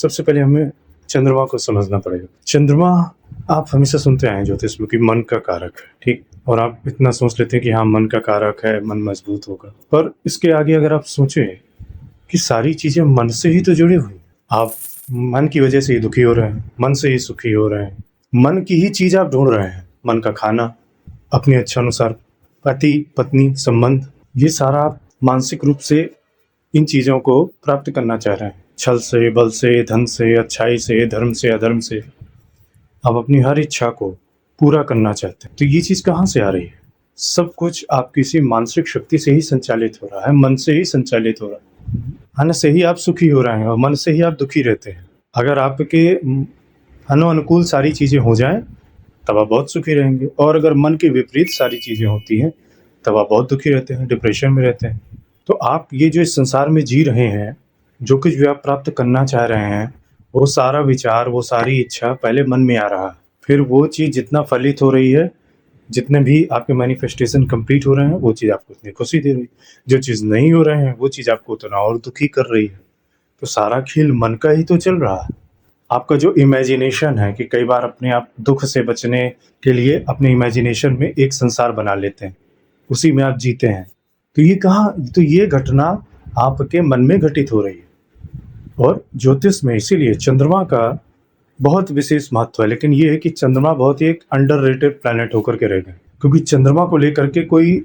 सबसे पहले हमें चंद्रमा को समझना पड़ेगा। चंद्रमा आप हमेशा सुनते आए हैं ज्योतिष में कि मन का कारक है, ठीक? और आप इतना सोच लेते हैं कि हाँ, मन का कारक है, मन मजबूत होगा। पर इसके आगे अगर आप सोचें कि सारी चीज़ें मन से ही तो जुड़ी हुई हैं। आप मन की वजह से ही दुखी हो रहे हैं, मन से ही सुखी हो रहे हैं, मन की ही चीज़ आप ढूँढ रहे हैं। मन का खाना, अपने इच्छानुसार पति, पत्नी, संबंध, ये सारा आप मानसिक रूप से इन चीज़ों को प्राप्त करना चाह रहे हैं। छल से, बल से, धन से, अच्छाई से, धर्म से, अधर्म से आप अपनी हर इच्छा को पूरा करना चाहते हैं। तो ये चीज़ कहाँ से आ रही है? सब कुछ आप किसी मानसिक शक्ति से ही संचालित हो रहा है, मन से ही संचालित हो रहा है। मन से ही आप सुखी हो रहे हैं और मन से ही आप दुखी रहते हैं। अगर आपके अनुकूल सारी चीज़ें हो जाएं तब आप बहुत सुखी रहेंगे, और अगर मन के विपरीत सारी चीज़ें होती हैं तब आप बहुत दुखी रहते हैं, डिप्रेशन में रहते हैं। तो आप ये जो इस संसार में जी रहे हैं, जो कुछ भी आप प्राप्त करना चाह रहे हैं, वो सारा विचार, वो सारी इच्छा पहले मन में आ रहा है। फिर वो चीज़ जितना फलित हो रही है, जितने भी आपके मैनिफेस्टेशन कंप्लीट हो रहे हैं, वो चीज़ आपको उतनी खुशी दे रही है। जो चीज़ नहीं हो रहे हैं, वो चीज़ आपको उतना और दुखी कर रही है। तो सारा खेल मन का ही तो चल रहा है। आपका जो इमेजिनेशन है कि कई बार अपने आप दुख से बचने के लिए अपने इमेजिनेशन में एक संसार बना लेते हैं, उसी में आप जीते हैं। तो ये घटना आपके मन में घटित हो रही है। और ज्योतिष में इसीलिए चंद्रमा का बहुत विशेष महत्व है, लेकिन ये है कि चंद्रमा बहुत ही एक अंडररेटेड प्लैनेट होकर के रह गए, क्योंकि चंद्रमा को लेकर के कोई